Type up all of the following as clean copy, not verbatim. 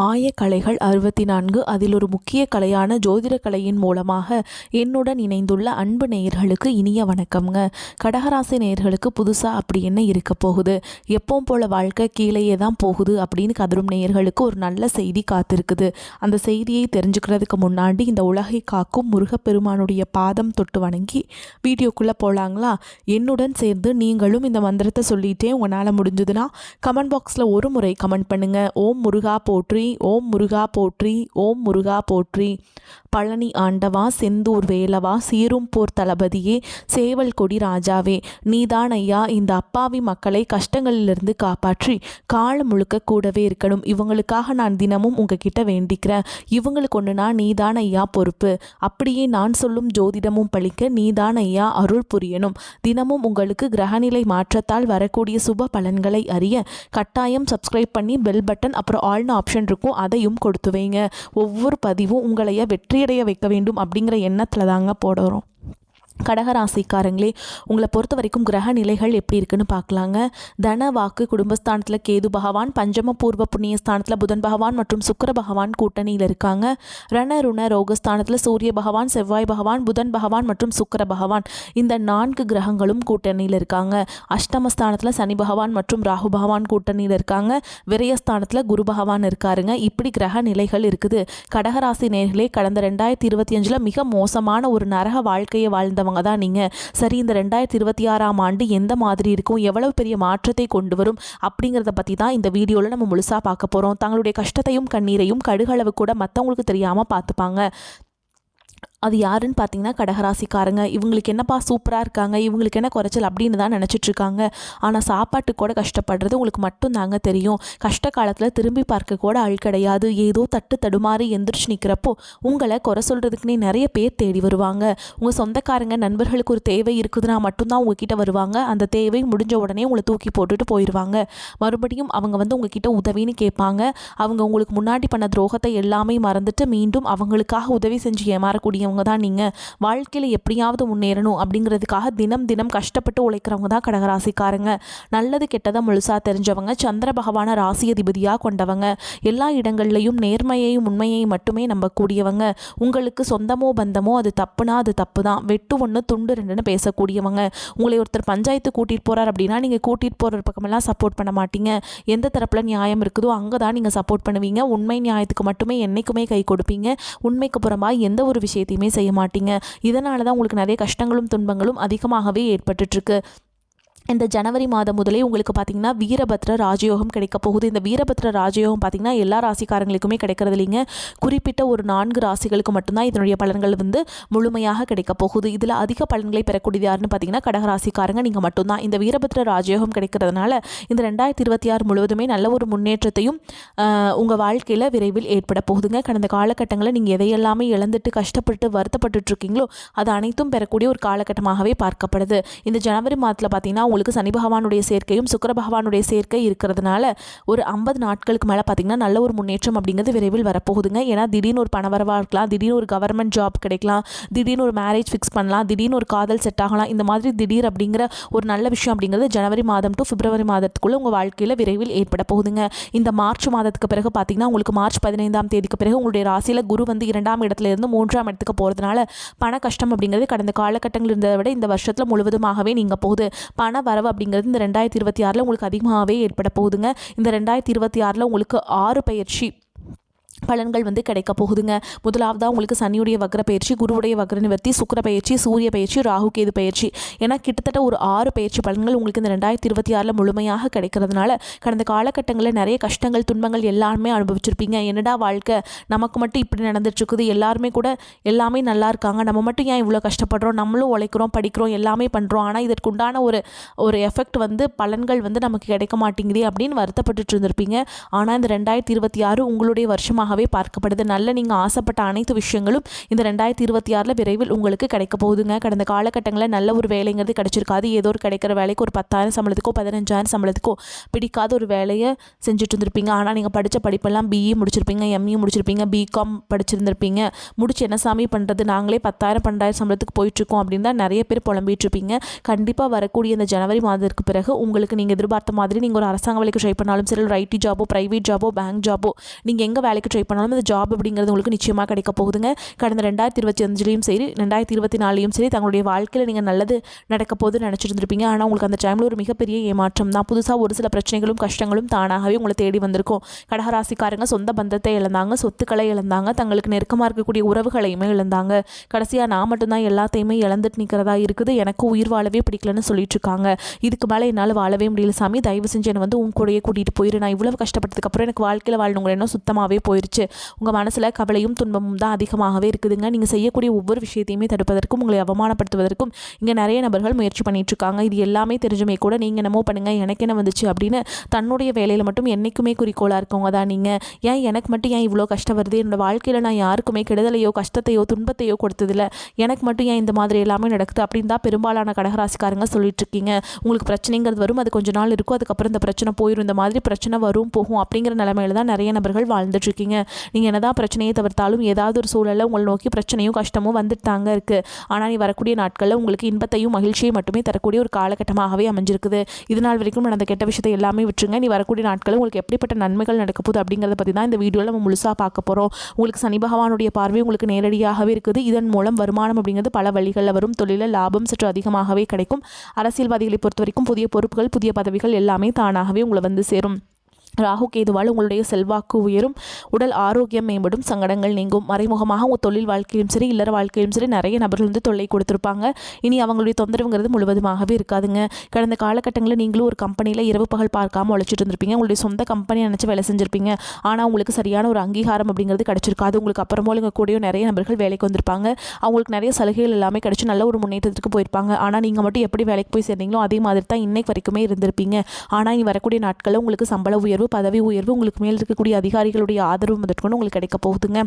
ஆயக்கலைகள் 64 அதில் ஒரு முக்கிய கலையான ஜோதிட கலையின் மூலமாக என்னுடன் இணைந்துள்ள அன்பு நேயர்களுக்கு இனிய வணக்கம்ங்க. கடகராசி நேயர்களுக்கு புதுசாக அப்படி என்ன இருக்க போகுது, எப்பவும் போல வாழ்க்கை கீழேயே தான் போகுது அப்படின்னு கதரும் நேயர்களுக்கு ஒரு நல்ல செய்தி காத்திருக்குது. அந்த செய்தியை தெரிஞ்சுக்கிறதுக்கு முன்னாடி இந்த உலகை காக்கும் முருகப்பெருமானுடைய பாதம் தொட்டு வணங்கி வீடியோக்குள்ளே போகலாங்களா? என்னுடன் சேர்ந்து நீங்களும் இந்த மந்திரத்தை சொல்லிட்டே உங்களால் முடிஞ்சதுன்னா கமெண்ட் பாக்ஸில் ஒரு முறை கமெண்ட் பண்ணுங்கள். ஓம் முருகா போற்றி, ஓம் முருகா போற்றி, ஓம் முருகா போற்றி. பழனி ஆண்டவா, செந்தூர் வேலவா, சீரும் போர் தளபதியே, சேவல் கொடி ராஜாவே, நீதான் ஐயா இந்த அப்பாவி மக்களை கஷ்டங்களிலிருந்து காப்பாற்றி காலம் முழுக்க கூடவே இருக்கணும். இவங்களுக்காக நான் தினமும் உங்ககிட்ட வேண்டிக்கிறேன். இவங்களுக்கு ஒன்றுனா நீதான் ஐயா பொறுப்பு. அப்படியே நான் சொல்லும் ஜோதிடமும் பழிக்க நீதான் ஐயா அருள் புரியணும். தினமும் உங்களுக்கு கிரகநிலை மாற்றத்தால் வரக்கூடிய சுப பலன்களை அறிய கட்டாயம் சப்ஸ்கிரைப் பண்ணி பெல் பட்டன் அப்புறம் ஆல்னு ஆப்ஷன் இருக்கும், அதையும் கொடுத்து வைங்க. ஒவ்வொரு பதிவும் உங்களைய வெற்றியடைய வைக்க வேண்டும் அப்படிங்கிற எண்ணத்தில் தாங்க போடுறோம். கடகராசிக்காரங்களே, உங்களை பொறுத்த வரைக்கும் கிரக நிலைகள் எப்படி இருக்குன்னு பார்க்கலாங்க. தன வாக்கு குடும்பஸ்தானத்தில் கேது பகவான், பஞ்சம பூர்வ புண்ணிய ஸ்தானத்தில் புதன் பகவான் மற்றும் சுக்கிர பகவான் கூட்டணியில் இருக்காங்க. ரண ருண ரோகஸ்தானத்தில் சூரிய பகவான், செவ்வாய் பகவான், புதன் பகவான் மற்றும் சுக்கிர பகவான், இந்த 4 கிரகங்களும் கூட்டணியில் இருக்காங்க. அஷ்டமஸ்தானத்தில் சனி பகவான் மற்றும் ராகு பகவான் கூட்டணியில் இருக்காங்க. விரயஸ்தானத்தில் குரு பகவான் இருக்காருங்க. இப்படி கிரக நிலைகள் இருக்குது. கடகராசி நேயர்களே, கடந்த 2025 மிக மோசமான ஒரு நரக வாழ்க்கையை வாழ்ந்தவங்க தான் நீங்க. சரி, இந்த 2026ஆம் ஆண்டு எந்த மாதிரி இருக்கும், எவ்வளவு பெரிய மாற்றத்தை கொண்டு வரும் அப்படிங்கிறத பற்றி தான் இந்த வீடியோவில் நம்ம முழுசாக பார்க்க போகிறோம். தங்களுடைய கஷ்டத்தையும் கண்ணீரையும் கடுகளவு கூட மற்றவங்களுக்கு தெரியாமல் பார்த்துப்பாங்க. அது யாருன்னு பார்த்தீங்கன்னா கடகராசிக்காரங்க. இவங்களுக்கு என்னப்பா சூப்பராக இருக்காங்க, இவங்களுக்கு என்ன குறைச்சல் அப்படின்னு தான் நினச்சிட்ருக்காங்க. ஆனால் சாப்பாட்டுக்கு கூட கஷ்டப்படுறது உங்களுக்கு மட்டும் தாங்க தெரியும். கஷ்ட காலத்தில் திரும்பி பார்க்க கூட ஆள் கிடையாது. ஏதோ தட்டு தடுமாறி எந்திரிச்சு நிற்கிறப்போ உங்களை குறை சொல்கிறதுக்குன்னே நிறைய பேர் தேடி வருவாங்க. உங்கள் சொந்தக்காரங்க நண்பர்களுக்கு ஒரு தேவை இருக்குதுன்னா மட்டும்தான் உங்ககிட்ட வருவாங்க. அந்த தேவை முடிஞ்ச உடனே உங்களை தூக்கி போட்டுட்டு போயிடுவாங்க. மறுபடியும் அவங்க உங்ககிட்ட உதவின்னு கேட்பாங்க. அவங்க உங்களுக்கு முன்னாடி பண்ண துரோகத்தை எல்லாமே மறந்துட்டு மீண்டும் அவங்களுக்காக உதவி செஞ்சு ஏமாறக்கூடிய தான் நீங்க. வாழ்க்கையில எப்படியாவது முன்னேறணும் அப்படிங்கிறதுக்காக தினம் தினம் கஷ்டப்பட்டு உழைக்கிறவங்க தான் கடகராசிக்காரங்க. நல்லது கெட்டதை முழுசா தெரிஞ்சவங்க, சந்திர பகவான ராசி அதிபதியா கொண்டவங்க, எல்லா இடங்கள்லையும் நேர்மையையும் உண்மையையும் மட்டுமே நம்பக்கூடியவங்க. உங்களுக்கு சொந்தமோ பந்தமோ அது தப்புனா அது தப்பு தான், வெட்டு ஒன்று துண்டு ரெண்டுன்னு பேசக்கூடியவங்க. உங்களை ஒருத்தர் பஞ்சாயத்து கூட்டிட்டு போறார் அப்படின்னா நீங்க கூட்டிட்டு போற பக்கமெல்லாம் சப்போர்ட் பண்ண மாட்டீங்க. எந்த தரப்புல நியாயம் இருக்குதோ அங்கதான் நீங்க சப்போர்ட் பண்ணுவீங்க. உண்மை நியாயத்துக்கு மட்டுமே என்னைக்குமே கை கொடுப்பீங்க. உண்மைக்கு புறம்பா எந்த ஒரு விஷயத்தையுமே செய்ய மாட்டீங்க. இதனால தான் உங்களுக்கு நிறைய கஷ்டங்களும் துன்பங்களும் அதிகமாகவே ஏற்பட்டுருக்கு. இந்த ஜனவரி மாதம் முதலே உங்களுக்கு பார்த்தீங்கன்னா வீரபத்ர ராஜயோகம் கிடைக்க போகுது. இந்த வீரபத்ர ராஜயோகம் பார்த்தீங்கன்னா எல்லா ராசிக்காரங்களுக்குமே கிடைக்கிறது இல்லைங்க. குறிப்பிட்ட ஒரு 4 ராசிகளுக்கு மட்டும்தான் இதனுடைய பலன்கள் முழுமையாக கிடைக்க போகுது. இதில் அதிக பலன்களை பெறக்கூடியது யாருன்னு பார்த்தீங்கன்னா கடகராசிக்காரங்க நீங்கள் மட்டும்தான். இந்த வீரபத்ர ராஜயோகம் கிடைக்கிறதுனால இந்த 2026 முழுவதுமே நல்ல ஒரு முன்னேற்றத்தையும் உங்கள் வாழ்க்கையில் விரைவில் ஏற்பட போகுதுங்க. கடந்த காலகட்டங்களில் நீங்கள் எதையெல்லாமே இழந்துட்டு கஷ்டப்பட்டு வருத்தப்பட்டு இருக்கீங்களோ அது அனைத்தும் பெறக்கூடிய ஒரு காலகட்டமாகவே பார்க்கப்படுது. இந்த ஜனவரி மாதத்தில் பார்த்தீங்கன்னா உங்களுக்கு சனி பகவானுடைய சேர்க்கையும் சுக்கிர பகவானுடைய சேர்க்கை இருக்கிறதுனால ஒரு 50 நாட்களுக்கு மேலே பார்த்தீங்கன்னா நல்ல ஒரு முன்னேற்றம் அப்படிங்கிறது விரைவில் வரப்போகுதுங்க. ஏன்னா திடீர்னு ஒரு பணவரவாக இருக்கலாம், திடீர்னு ஒரு கவர்மெண்ட் ஜாப் கிடைக்கலாம், திடீர்னு ஒரு மேரேஜ் ஃபிக்ஸ் பண்ணலாம், திடீர்னு ஒரு காதல் செட் ஆகலாம். இந்த மாதிரி திடீர் அப்படிங்கிற ஒரு நல்ல விஷயம் அப்படிங்கிறது ஜனவரி மாதம் டு பிப்ரவரி மாதத்துக்குள்ளே உங்கள் வாழ்க்கையில் விரைவில் ஏற்பட போகுதுங்க. இந்த மார்ச் மாதத்துக்கு பிறகு பார்த்தீங்கன்னா உங்களுக்கு மார்ச் 15ஆம் தேதிக்கு பிறகு உங்களுடைய ராசியில் குரு 2ஆம் இடத்துல இருந்து 3ஆம் இடத்துக்கு போகிறதுனால பண கஷ்டம் அப்படிங்கிறது கடந்த காலகட்டங்கள் இருந்ததை விட இந்த வருஷத்தில் முழுவதுமாகவே நீங்கள் போகுது. பண வரவு அப்படிங்கிறது இந்த 2026 உங்களுக்கு அதிகமாகவே ஏற்பட போகுதுங்க. இந்த 2026 உங்களுக்கு 6 பயிற்சி பலன்கள் கிடைக்க போகுதுங்க. முதலாவதாக உங்களுக்கு சனியுடைய வக்ர பயிற்சி, குருவுடைய வக்ர நிவர்த்தி, சுக்கிர பயிற்சி, சூரிய பயிற்சி, ராகு கேது பயிற்சி என கிட்டத்தட்ட ஒரு 6 பயிற்சி பலன்கள் உங்களுக்கு இந்த 2026 முழுமையாக கிடைக்கிறதுனால கடந்த காலகட்டங்களில் நிறைய கஷ்டங்கள் துன்பங்கள் எல்லாருமே அனுபவிச்சிருப்பீங்க. என்னடா வாழ்க்கை, நமக்கு மட்டும் இப்படி நடந்துட்டு இருக்குது, எல்லாருமே கூட எல்லாமே நல்லா இருக்காங்க, நம்ம மட்டும் ஏன் இவ்வளோ கஷ்டப்படுறோம், நம்மளும் உழைக்கிறோம் படிக்கிறோம் எல்லாமே பண்ணுறோம், ஆனால் இதற்குண்டான ஒரு எஃபெக்ட் பலன்கள் நமக்கு கிடைக்க மாட்டேங்குது அப்படின்னு வருத்தப்பட்டு இருந்திருப்பீங்க. ஆனால் இந்த 2026 உங்களுடைய வருஷமாக அதிகமாகவே பார்க்கப்படுது. நல்ல நீங்கள் ஆசைப்பட்ட அனைத்து விஷயங்களும் இந்த 2026 விரைவில் உங்களுக்கு கிடைக்க போகுதுங்க. கடந்த காலகட்டங்களில் நல்ல ஒரு வேலைங்கிறது கிடைச்சிருக்காது. ஏதோ ஒரு கிடைக்கிற வேலைக்கு ஒரு 10,000 சம்பளத்துக்கோ 15,000 சம்பளத்துக்கோ பிடிக்காத ஒரு வேலையை செஞ்சுட்டு இருந்திருப்பீங்க. ஆனால் நீங்கள் படித்த படிப்பெல்லாம் பிஇ முடிச்சிருப்பீங்க, எம்இ முடிச்சிருப்பீங்க, பிகாம் படிச்சிருந்திருப்பீங்க. முடிச்சு என்ன சாமி பண்ணுறது, நாங்களே 10,000 12,000 சம்பளத்துக்கு போயிட்டுருக்கோம் அப்படின்னு தான் நிறைய பேர் புலம்பிட்டு இருப்பீங்க. கண்டிப்பாக வரக்கூடிய இந்த ஜனவரி மாதத்திற்கு பிறகு உங்களுக்கு நீங்கள் எதிர்பார்த்த மாதிரி நீங்கள் ஒரு அரசாங்க வேலைக்கு ட்ரை பண்ணாலும் சரி, ஒரு ஐடி ஜாபோ, பிரைவேட் ஜாபோ, பேங்க் ஜாபோ, நீங்கள் எங்கே வேலைக்கு ட்ரை பண்ணாலும் அந்த ஜாப் அப்படிங்கிறது உங்களுக்கு நிச்சயமாக கிடைக்க போகுதுங்க. கடந்த 2025 சரி 2024 சரி தங்களுடைய வாழ்க்கையில் நீங்கள் நல்லது நடக்க போகுதுன்னு நினச்சிட்டு இருந்திருப்பீங்க. ஆனால் உங்களுக்கு அந்த டைமில் ஒரு மிகப்பெரிய ஏமாற்றம் தான். புதுசாக ஒரு சில பிரச்சனைகளும் கஷ்டங்களும் தானாகவே உங்களை தேடி வந்திருக்கும். கடகராசிக்காரங்க சொந்த பந்தத்தை இழந்தாங்க, சொத்துக்களை இழந்தாங்க, தங்களுக்கு நெருக்கமாக இருக்கக்கூடிய உறவுகளையுமே இழந்தாங்க. கடைசியாக நான் மட்டும்தான் எல்லாத்தையுமே இழந்துட்டு நிற்கிறதா இருக்குது, எனக்கு உயிர் வாழவே பிடிக்கலன்னு சொல்லிட்டு இருக்காங்க. இதுக்கு மேலே என்னால் வாழவே முடியல சாமி, தயவு செஞ்சு என்னை உன் கூடயே கூட்டிகிட்டு போயிரு. நான் இவ்வளவு கஷ்டப்பட்டதுக்கப்புறம் எனக்கு வாழ்க்கையில் வாழணுங்கிற எண்ணம் சுத்தமாகவே போயிடுச்சு. உங்கள் மனசில் கவலையும் துன்பமும் தான் அதிகமாகவே இருக்குதுங்க. நீங்கள் செய்யக்கூடிய ஒவ்வொரு விஷயத்தையுமே தடுப்பதற்கும் உங்களை அவமானப்படுத்துவதற்கும் இங்கே நிறைய நபர்கள் முயற்சி பண்ணிட்டு இருக்காங்க. இது எல்லாமே தெரிஞ்சுமே கூட நீங்கள் என்னமோ பண்ணுங்க, எனக்கு என்ன வந்துச்சு அப்படின்னு தன்னுடைய வேலையில் மட்டும் என்றைக்குமே குறிக்கோளாக இருக்கவங்க தான் நீங்கள். ஏன் எனக்கு மட்டும் ஏன் இவ்வளோ கஷ்டம் வருது, என்னோடய வாழ்க்கையில் நான் யாருக்குமே கெடுதலையோ கஷ்டத்தையோ துன்பத்தையோ கொடுத்ததில்ல, எனக்கு மட்டும் ஏன் இந்த மாதிரி எல்லாமே நடக்குது அப்படின்னு தான் பெரும்பாலான கடகராசிக்காரங்க சொல்லிட்டு இருக்கீங்க. உங்களுக்கு பிரச்சனைங்கிறது வரும், அது கொஞ்ச நாள் இருக்கும், அதுக்கப்புறம் இந்த பிரச்சனை போயிடும், இந்த மாதிரி பிரச்சனை வரும் போகும் அப்படிங்கிற நிலைமையில தான் நிறைய நபர்கள் வாழ்ந்துட்டு இருக்கீங்க. நீங்கள் என்னதான் பிரச்சனையை தவிர்த்தாலும் ஏதாவது ஒரு சூழலில் உங்களை நோக்கி பிரச்சனையும் கஷ்டமும் வந்துட்டு தாங்க இருக்குது. ஆனால் நீ வரக்கூடிய நாட்களில் உங்களுக்கு இன்பத்தையும் மகிழ்ச்சியை மட்டுமே தரக்கூடிய ஒரு காலகட்டமாகவே அமைஞ்சிருக்குது. இது நாள் வரைக்கும் நடந்த கெட்ட விஷயத்தை எல்லாமே விட்டுருங்க. நீ வரக்கூடிய நாட்களில் உங்களுக்கு எப்படிப்பட்ட நன்மைகள் நடக்க போகுது அப்படிங்கிறத பற்றி தான் இந்த வீடியோவில் நம்ம முழுசாக பார்க்க போகிறோம். உங்களுக்கு சனி பகவானுடைய பார்வை உங்களுக்கு நேரடியாகவே இருக்குது. இதன் மூலம் வருமானம் அப்படிங்கிறது பல வழிகளில் வரும். தொழிலில் லாபம் சற்று அதிகமாகவே கிடைக்கும். அரசியல்வாதிகளை பொறுத்த வரைக்கும் புதிய பொறுப்புகள், புதிய பதவிகள் எல்லாமே தானாகவே உங்களை வந்து சேரும். ராகு கேதுவால் உங்களுடைய செல்வாக்கு உயரும், உடல் ஆரோக்கியம் மேம்படும், சங்கடங்கள் நீங்கும். மறைமுகமாக உங்கள் தொழில் வாழ்க்கையிலும் சரி இல்லற வாழ்க்கையிலும் சரி நிறைய நபர்கள் வந்து தொல்லை கொடுத்துருப்பாங்க. இனி அவங்களுடைய தொந்தரவுங்கிறது முழுவதுமாகவே இருக்காதுங்க. கடந்த காலகட்டங்களில் நீங்களும் ஒரு கம்பெனியில் இரவு பகல் பார்க்காம உழைச்சிட்டு இருந்திருப்பீங்க. உங்களுடைய சொந்த கம்பெனி நினச்சி வேலை செஞ்சுருப்பீங்க. ஆனால் உங்களுக்கு சரியான ஒரு அங்கீகாரம் அப்படிங்கிறது கிடைச்சிருக்காது. உங்களுக்கு அப்புறமோ இங்கே கூடயும் நிறைய நபர்கள் வேலைக்கு வந்திருப்பாங்க. அவங்களுக்கு நிறைய சலுகைகள் எல்லாமே கிடைச்சி நல்ல ஒரு முன்னேற்றத்துக்கு போயிருப்பாங்க. ஆனால் நீங்கள் மட்டும் எப்படி வேலைக்கு போய் சேர்ந்தீங்களோ அதே மாதிரி தான் இன்னைக்கு வரைக்குமே இருந்திருப்பீங்க. ஆனால் இனி வரக்கூடிய நாட்களில் உங்களுக்கு சம்பள உயர்வு, பதவி உயர்வு, உங்களுக்கு மேல் இருக்கக்கூடிய அதிகாரிகளுடைய ஆதரவு முதற்கொண்டு உங்களுக்கு கிடைக்க போகுதுங்க.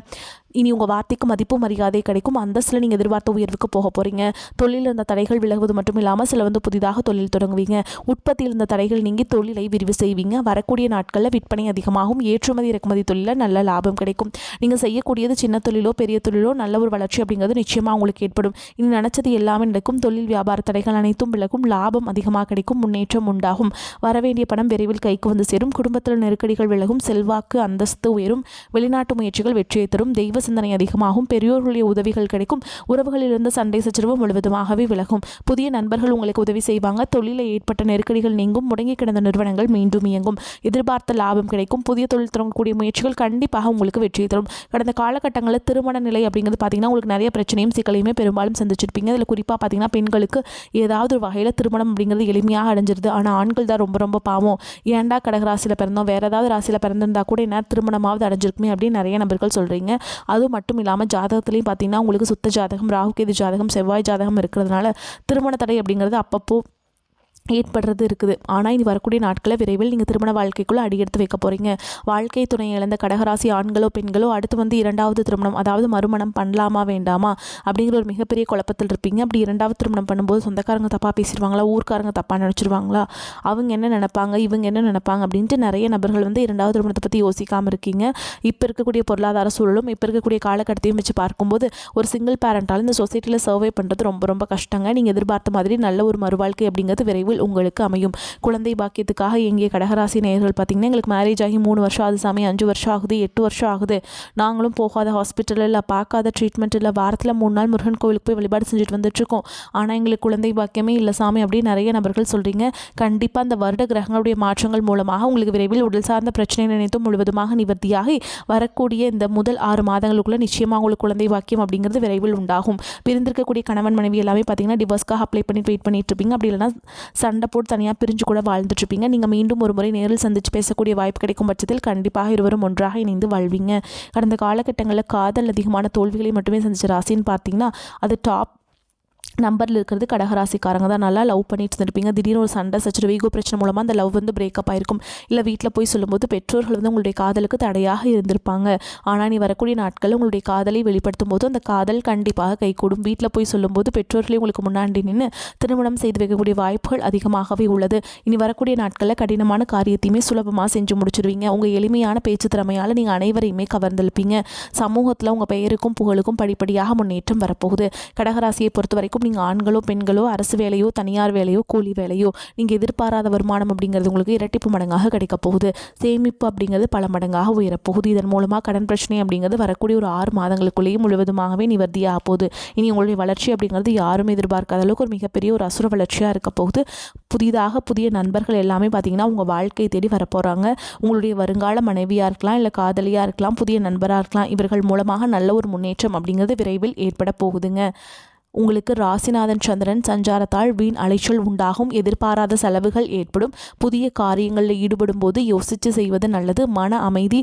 இனி உங்கள் வார்த்தைக்கு மதிப்பு மரியாதை கிடைக்கும். அந்தஸ்தில் நீங்கள் எதிர்பார்த்த உயர்வுக்கு போக போகிறீங்க. தொழிலில் இருந்த தடைகள் விலகுவது மட்டும் இல்லாமல் சில வந்து புதிதாக தொழில் தொடங்குவீங்க. உற்பத்தியில் இருந்த தடைகள் நீங்கி தொழிலை விரிவு செய்வீங்க. வரக்கூடிய நாட்களில் விற்பனை அதிகமாகும். ஏற்றுமதி இறக்குமதி தொழிலில் நல்ல லாபம் கிடைக்கும். நீங்கள் செய்யக்கூடியது சின்ன தொழிலோ பெரிய தொழிலோ நல்ல ஒரு வளர்ச்சி அப்படிங்கிறது நிச்சயமாக உங்களுக்கு ஏற்படும். இனி நினச்சது எல்லாமே நடக்கும். தொழில் வியாபார தடைகள் அனைத்தும் விலகும். லாபம் அதிகமாக கிடைக்கும். முன்னேற்றம் உண்டாகும். வரவேண்டிய பணம் விரைவில் கைக்கு வந்து சேரும். குடும்பத்தில் நெருக்கடிகள் விலகும். செல்வாக்கு அந்தஸ்து உயரும். வெளிநாட்டு முயற்சிகள் வெற்றியை தரும். தெய்வ சிந்தனை அதிகமாகும். பெரியோர்களுடைய உதவிகள் கிடைக்கும். உறவுகளிலிருந்து சண்டை சச்சரவு முழுவதுமாகவே விலகும். புதிய நண்பர்கள் உங்களுக்கு உதவி செய்வாங்க. தொழிலில் ஏற்பட்ட நெருக்கடிகள் நீங்கும். முடங்கி கிடந்த நிறுவனங்கள் மீண்டும் இயங்கும். எதிர்பார்த்த லாபம் கிடைக்கும். புதிய தொழில் தொடங்கக்கூடிய முயற்சிகள் கண்டிப்பாக உங்களுக்கு வெற்றியை தரும். கடந்த காலகட்டங்களில் திருமண நிலை அப்படிங்கிறது பார்த்தீங்கன்னா உங்களுக்கு நிறைய பிரச்சனையும் சிக்கலையுமே பெரும்பாலும் சந்திச்சிருப்பீங்க. அதில் குறிப்பாக பார்த்தீங்கன்னா பெண்களுக்கு ஏதாவது ஒரு வகையில் திருமணம் அப்படிங்கிறது எளிமையாக அடைஞ்சிருது. ஆனால் ஆண்கள் தான் ரொம்ப ரொம்ப பாவம். ஏன்டா கடகராசியில் பிறந்தோம், வேற ஏதாவது ராசியில் பிறந்திருந்தா கூட என்ன திருமணமாவது அடைஞ்சிருக்குமே அப்படின்னு நிறைய நபர்கள் சொல்கிறீங்க. அது மட்டும் இல்லாமல் ஜாதகத்துலேயும் பார்த்தீங்கன்னா உங்களுக்கு சுத்த ஜாதகம், ராகு கேது ஜாதகம், செவ்வாய் ஜாதகம் இருக்கிறதுனால திருமண தடை அப்படிங்கிறது அப்பப்போ ஏற்படுறது இருக்குது. ஆனால் இனி வரக்கூடிய நாட்களில் விரைவில் நீங்கள் திருமண வாழ்க்கைக்குள்ளே அடியெடுத்து வைக்க போகிறீங்க. வாழ்க்கை துணை இழந்த கடகராசி ஆண்களோ பெண்களோ அடுத்து வந்து இரண்டாவது திருமணம், அதாவது மறுமணம் பண்ணலாமா வேண்டாமா அப்படிங்கிற ஒரு மிகப்பெரிய குழப்பத்தில் இருப்பீங்க. அப்படி இரண்டாவது திருமணம் பண்ணும்போது சொந்தக்காரங்க தப்பாக பேசிடுவாங்களா, ஊர்க்காரங்க தப்பாக நினச்சிருவாங்களா, அவங்க என்ன நினைப்பாங்க, இவங்க என்ன நினைப்பாங்க அப்படின்ட்டு நிறைய நபர்கள் வந்து இரண்டாவது திருமணத்தை பற்றி யோசிக்காமல் இருக்கீங்க. இப்போ இருக்கக்கூடிய பொருளாதார சூழலும் இப்போ இருக்கக்கூடிய காலகட்டத்தையும் வச்சு பார்க்கும்போது ஒரு சிங்கிள் பேரண்டால் இந்த சொசைட்டியில் சர்வே பண்ணுறது ரொம்ப ரொம்ப கஷ்டங்க. நீங்கள் எதிர்பார்த்த மாதிரி நல்ல ஒரு மறுவாழ்க்கை அப்படிங்கிறது விரைவில் உங்களுக்கு அமையும். குழந்தை பாக்கியத்துக்காக எங்கே கடகராசி நேயர்கள் பார்த்தீங்கன்னா எங்களுக்கு மேரேஜ் ஆகி 3 வருஷம் ஆகுது சாமி, 5 வருஷம் ஆகுது, 8 வருஷம் ஆகுது, நாங்களும் போகாத ஹாஸ்பிட்டல் இல்லை, பார்க்காத ட்ரீட்மெண்ட் இல்லை, வாரத்தில் 3 நாள் முருகன் கோவிலுக்கு போய் வழிபாடு செஞ்சுட்டு வந்துட்டுருக்கோம், ஆனால் எங்களுக்கு குழந்தை பாக்கியமே இல்லை சாமி அப்படின்னு நிறைய நபர்கள் சொல்கிறீங்க. கண்டிப்பாக அந்த வருட கிரகங்களுடைய மாற்றங்கள் மூலமாக உங்களுக்கு விரைவில் உடல் சார்ந்த பிரச்சனை நினைத்தும் முழுவதுமாக நிவர்த்தியாகி வரக்கூடிய இந்த முதல் 6 மாதங்களுக்குள்ளே நிச்சயமாக உங்களுக்கு குழந்தை பாக்கியம் அப்படிங்கிறது விரைவில் உண்டாகும். பிரிந்திருக்கக்கூடிய கணவன் மனைவி எல்லாமே பார்த்தீங்கன்னா டிவோர்ஸ்க்காக அப்ளை பண்ணி வெயிட் பண்ணிட்டு இருப்பீங்க. அப்படி இல்லைனா சண்டை போட்டு தனியாக பிரிஞ்சு கூட வாழ்ந்துட்டுருப்பீங்க. நீங்கள் மீண்டும் ஒரு முறை நேரில் சந்தித்து பேசக்கூடிய வாய்ப்பு கிடைக்கும் பட்சத்தில் கண்டிப்பாக இருவரும் ஒன்றாக இணைந்து வாழ்வீங்க. கடந்த காலகட்டங்களில் காதல் அதிகமான தோல்விகளை மட்டுமே சந்திச்ச ராசின்னு பார்த்தீங்கன்னா அது டாப் நம்பரில் இருக்கிறது கடகராசிக்காரங்க தான். நல்லா லவ் பண்ணிட்டு இருந்திருப்பீங்க. திடீர்னு ஒரு சண்டை சச்சரவு ஈகோ பிரச்சனை மூலமாக அந்த லவ் வந்து பிரேக்கப் ஆயிருக்கும். இல்லை வீட்டில் போய் சொல்லும்போது பெற்றோர்கள் வந்து உங்களுடைய காதலுக்கு தடையாக இருந்திருப்பாங்க. ஆனால் நீ வரக்கூடிய நாட்களில் உங்களுடைய காதலை வெளிப்படுத்தும் போது அந்த காதல் கண்டிப்பாக கைகூடும். வீட்டில் போய் சொல்லும்போது பெற்றோர்களே உங்களுக்கு முன்னாடி நின்று திருமணம் செய்து வைக்கக்கூடிய வாய்ப்புகள் அதிகமாகவே உள்ளது. இனி வரக்கூடிய நாட்களில் கடினமான காரியத்தையுமே சுலபமாக செஞ்சு முடிச்சிடுவீங்க. உங்கள் எளிமையான பேச்சு திறமையால் நீங்கள் அனைவரையுமே கவர்ந்தெழுப்பீங்க. சமூகத்தில் உங்கள் பெயருக்கும் புகழுக்கும் படிப்படியாக முன்னேற்றம் வரப்போகுது. கடகராசியை பொறுத்த வரைக்கும் நீங்கள் ஆண்களோ பெண்களோ அரசு வேலையோ தனியார் வேலையோ கூலி வேலையோ நீங்கள் எதிர்பாராத வருமானம் அப்படிங்கிறது உங்களுக்கு இரட்டிப்பு மடங்காக கிடைக்க போகுது. சேமிப்பு அப்படிங்கிறது பல மடங்காக உயரப்போகுது. இதன் மூலமாக கடன் பிரச்சனை அப்படிங்கிறது வரக்கூடிய ஒரு 6 மாதங்களுக்குள்ளேயே முழுவதுமாகவே நிவர்த்தியாக போகுது. இனி உங்களுடைய வளர்ச்சி அப்படிங்கிறது யாரும் எதிர்பார்க்காத அளவுக்கு ஒரு மிகப்பெரிய ஒரு அசுர வளர்ச்சியாக இருக்க போகுது. புதிய நண்பர்கள் எல்லாமே பார்த்தீங்கன்னா உங்கள் வாழ்க்கை தேடி வரப்போகிறாங்க. உங்களுடைய வருங்கால மனைவியாக இருக்கலாம், இல்லை காதலியாக இருக்கலாம், புதிய நண்பராக இருக்கலாம். இவர்கள் மூலமாக நல்ல ஒரு முன்னேற்றம் அப்படிங்கிறது விரைவில் ஏற்பட போகுதுங்க. உங்களுக்கு ராசிநாதன் சந்திரன் சஞ்சாரத்தால் வீண் அலைச்சல் உண்டாகும். எதிர்பாராத செலவுகள் ஏற்படும். புதிய காரியங்களில் ஈடுபடும் போது யோசித்து செய்வது நல்லது. மன அமைதி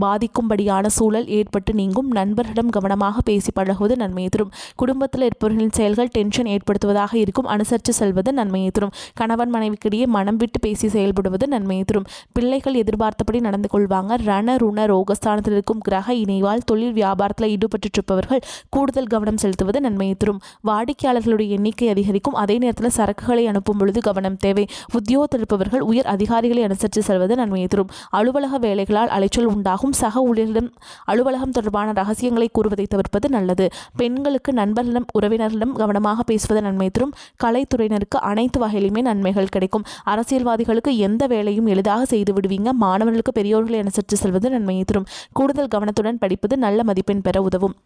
பாதிக்கும்படியான சூழல் ஏற்பட்டு நீங்கும். நண்பர்களிடம் கவனமாக பேசி பழகுவது நன்மையை தரும். குடும்பத்தில் இருப்பவர்களின் செயல்கள் டென்ஷன் ஏற்படுத்துவதாக இருக்கும். அனுசரித்து செல்வது நன்மையை தரும். கணவன் மனைவிக்கிடையே மனம் விட்டு பேசி செயல்படுவது நன்மையை தரும். பிள்ளைகள் எதிர்பார்த்தபடி நடந்து கொள்வாங்க. ரண ருண ரோகஸ்தானத்தில் இருக்கும் கிரக இணைவால் தொழில் வியாபாரத்தில் ஈடுபட்டிருப்பவர்கள் கூடுதல் கவனம் செலுத்துவது நன்மையை தரும். வாடிக்கையாளர்களுடைய எண்ணிக்கை அதிகரிக்கும். அதே நேரத்தில் சரக்குகளை அனுப்பும் பொழுது கவனம் தேவை. உத்தியோகத்தில் இருப்பவர்கள் உயர் அதிகாரிகளை அனுசரித்து செல்வது நன்மையை தரும். அலுவலக வேலைகளால் அலைச்சல் உண்டாகும். சக ஊழியர்களிடம் அலுவலகம் தொடர்பான ரகசியங்களை கூறுவதை தவிர்ப்பது நல்லது. பெண்களுக்கு நண்பர்களிடம் உறவினர்களிடம் கவனமாக பேசுவது நன்மை தரும். கலைத்துறையினருக்கு அனைத்து வகையிலுமே நன்மைகள் கிடைக்கும். அரசியல்வாதிகளுக்கு எந்த வேலையும் எளிதாக செய்து விடுவீங்க. மாணவர்களுக்கு பெரியோர்களை அனுசரித்து செல்வது நன்மையை தரும். கூடுதல் கவனத்துடன் படிப்பது நல்ல மதிப்பெண் பெற உதவும்.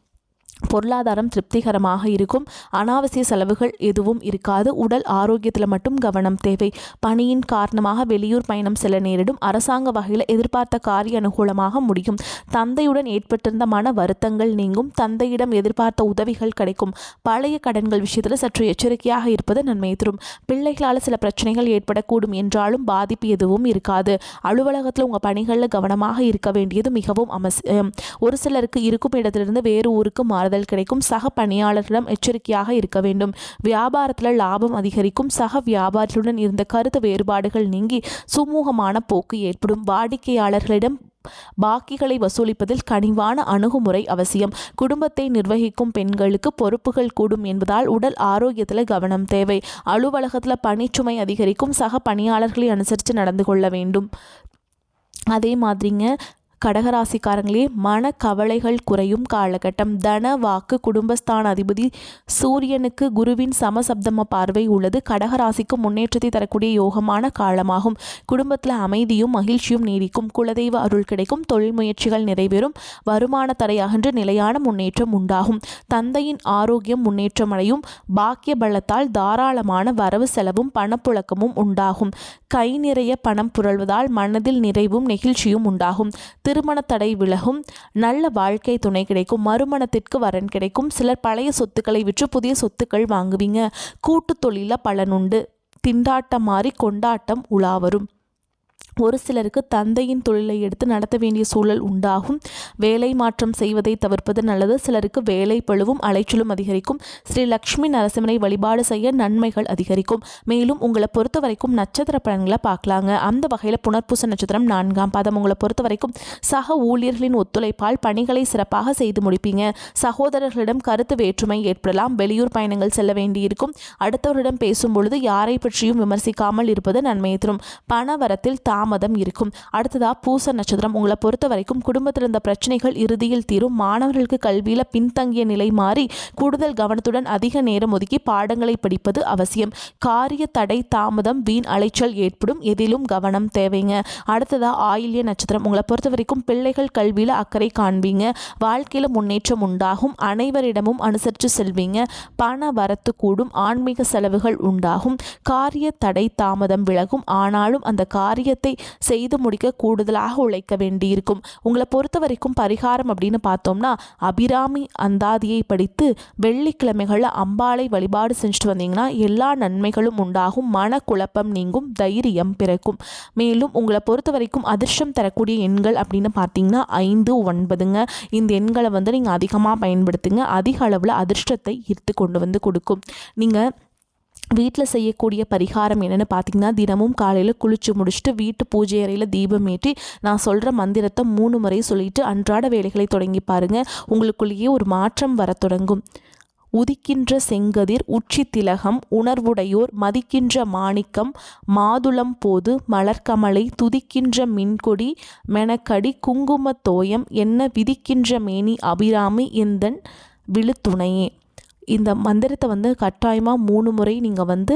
பொருளாதாரம் திருப்திகரமாக இருக்கும். அனாவசிய செலவுகள் எதுவும் இருக்காது. உடல் ஆரோக்கியத்தில் மட்டும் கவனம் தேவை. பணியின் காரணமாக வெளியூர் பயணம் செல்ல நேரிடும். அரசாங்க வகையில் எதிர்பார்த்த காரிய அனுகூலமாக முடியும். தந்தையுடன் ஏற்பட்டிருந்த மன வருத்தங்கள் நீங்கும். தந்தையிடம் எதிர்பார்த்த உதவிகள் கிடைக்கும். பழைய கடன்கள் விஷயத்தில் சற்று எச்சரிக்கையாக இருப்பது நன்மை தரும். பிள்ளைகளால் சில பிரச்சனைகள் ஏற்படக்கூடும் என்றாலும் பாதிப்பு எதுவும் இருக்காது. அலுவலகத்தில் உங்கள் பணிகளில் கவனமாக இருக்க வேண்டியது மிகவும் அவசியம். ஒரு சிலருக்கு இருக்கும் இடத்திலிருந்து வேறு ஊருக்கு மாறுதல் கிடைக்கும். சக பணியாளர்களிடம் எச்சரிக்கையாக இருக்க வேண்டும். வியாபாரத்தில் லாபம் அதிகரிக்கும். சக வியாபாரிகளுடன் இருந்த கருத்து வேறுபாடுகள் நீங்கி சுமூகமான போக்கு ஏற்படும். வாடிக்கையாளர்களிடம் பாக்கிகளை வசூலிப்பதில் கனிவான அணுகுமுறை அவசியம். குடும்பத்தை நிர்வகிக்கும் பெண்களுக்கு பொறுப்புகள் கூடும் என்பதால் உடல் ஆரோக்கியத்தில் கவனம் தேவை. அலுவலகத்தில் பணிச்சுமை அதிகரிக்கும். சக பணியாளர்களை அனுசரித்து நடந்து கொள்ள வேண்டும். அதே மாதிரிங்க கடகராசிக்காரங்களே, மன கவலைகள் குறையும் காலகட்டம். தன வாக்கு குடும்பஸ்தான அதிபதி சூரியனுக்கு குருவின் சமசப்தம பார்வை உள்ளது. கடகராசிக்கு முன்னேற்றத்தை தரக்கூடிய யோகமான காலமாகும். குடும்பத்தில் அமைதியும் மகிழ்ச்சியும் நீடிக்கும். குலதெய்வ அருள் கிடைக்கும். தொழில் முயற்சிகள் நிறைவேறும். வருமான தடையகன்று நிலையான முன்னேற்றம் உண்டாகும். தந்தையின் ஆரோக்கியம் முன்னேற்றமடையும். பாக்கிய பலத்தால் தாராளமான வரவு செலவும் பணப்புழக்கமும் உண்டாகும். கை நிறைய பணம் புரள்வதால் மனதில் நிறைவும் நெகிழ்ச்சியும் உண்டாகும். திருமண தடை விலகும். நல்ல வாழ்க்கை துணை கிடைக்கும். மறுமணத்திற்கு வரன் கிடைக்கும். சிலர் பழைய சொத்துக்களை விற்று புதிய சொத்துக்கள் வாங்குவீங்க. கூட்டு தொழில பலனுண்டு. திண்டாட்டம் மாறி கொண்டாட்டம் உலாவரும். ஒரு சிலருக்கு தந்தையின் தொழிலை எடுத்து நடத்த வேண்டிய சூழல் உண்டாகும். வேலை மாற்றம் செய்வதை தவிர்ப்பது நல்லது. சிலருக்கு வேலை பளுவும் அலைச்சலும் அதிகரிக்கும். ஸ்ரீ லக்ஷ்மி நரசிம்மனை வழிபாடு செய்ய நன்மைகள் அதிகரிக்கும். மேலும் உங்களை பொறுத்த வரைக்கும் நட்சத்திர பலன்களை பார்க்கலாங்க. அந்த வகையில் புனர்பூச நட்சத்திரம் 4ஆம் பாதம். உங்களை பொறுத்த வரைக்கும் சக ஊழியர்களின் ஒத்துழைப்பால் பணிகளை சிறப்பாக செய்து முடிப்பீங்க. சகோதரர்களிடம் கருத்து வேற்றுமை ஏற்படலாம். வெளியூர் பயணங்கள் செல்ல வேண்டியிருக்கும். அடுத்தவரிடம் பேசும் பொழுது யாரை பற்றியும் விமர்சிக்காமல் இருப்பது நன்மையை தரும். பணவரத்தில் தாமதம் இருக்கும். அடுத்ததா பூச நட்சத்திரம். உங்களை பொறுத்த வரைக்கும் குடும்பத்தில் இருந்த பிரச்சனைகள் இறுதியில் தீரும். மாணவர்களுக்கு கல்வியில பின்தங்கிய நிலை மாறி கூடுதல் கவனத்துடன் அதிக நேரம் ஒதுக்கி பாடங்களை படிப்பது அவசியம். காரிய தடை தாமதம் வீண் அலைச்சல் ஏற்படும். எதிலும் கவனம் தேவைங்க. அடுத்ததா ஆயில்ய நட்சத்திரம். உங்களை பொறுத்த வரைக்கும் பிள்ளைகள் கல்வியில அக்கறை காண்பீங்க. வாழ்க்கையில முன்னேற்றம் உண்டாகும். அனைவரிடமும் அனுசரித்து செல்வீங்க. பண வரத்து கூடும். ஆன்மீக செலவுகள் உண்டாகும். காரிய தடை தாமதம் விலகும். ஆனாலும் அந்த காரியத்தை செய்து முடிக்க கூடுதலாக உழைக்க வேண்டியிருக்கும். உங்களை பொறுத்த வரைக்கும் இதற்கும் பரிகாரம் அப்படின்னு பார்த்தோம்னா அபிராமி அந்தாதியை படித்து வெள்ளிக்கிழமைகளில் அம்பாளை வழிபாடு செஞ்சுட்டு வந்தீங்கன்னா எல்லா நன்மைகளும் உண்டாகும், மனக்குழப்பம் நீங்கும், தைரியம் பிறக்கும். மேலும் உங்களை பொறுத்த வரைக்கும் அதிர்ஷ்டம் தரக்கூடிய எண்கள் அப்படின்னு பார்த்தீங்கன்னா 5, 9ங்க. இந்த எண்களை வந்து நீங்கள் அதிகமாக பயன்படுத்துங்க. அதிக அளவில் அதிர்ஷ்டத்தை ஈர்த்து கொண்டு வந்து கொடுக்கும். நீங்கள் வீட்டில் செய்யக்கூடிய பரிகாரம் என்னென்னு பார்த்தீங்கன்னா, தினமும் காலையில் குளித்து முடிச்சுட்டு வீட்டு பூஜை அறையில் தீபம் ஏற்றி நான் சொல்கிற மந்திரத்தை 3 முறை சொல்லிவிட்டு அன்றாட வேலைகளை தொடங்கி பாருங்கள். உங்களுக்குள்ளேயே ஒரு மாற்றம் வர தொடங்கும். உதிக்கின்ற செங்கதிர் உச்சி திலகம் உணர்வுடையோர் மதிக்கின்ற மாணிக்கம் மாதுளம் போது மலர்கமலை துதிக்கின்ற மின்கொடி மெனக்கடி குங்கும தோயம் என்ன விதிக்கின்ற மேனி அபிராமி எந்தன் விழுத்துணையே. இந்த மந்திரத்தை வந்து கட்டாயமாக 3 முறை நீங்கள் வந்து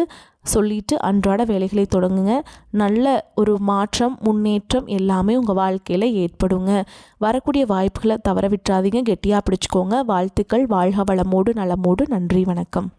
சொல்லிட்டு அன்றாட வேலைகளை தொடங்குங்க. நல்ல ஒரு மாற்றம், முன்னேற்றம் எல்லாமே உங்கள் வாழ்க்கையில் ஏற்படுங்க. வரக்கூடிய வாய்ப்புகளை தவற விட்டுறாதீங்க. கெட்டியாக பிடிச்சிக்கோங்க. வாழ்த்துக்கள். வாழ்க வளமோடு நலமோடு. நன்றி, வணக்கம்.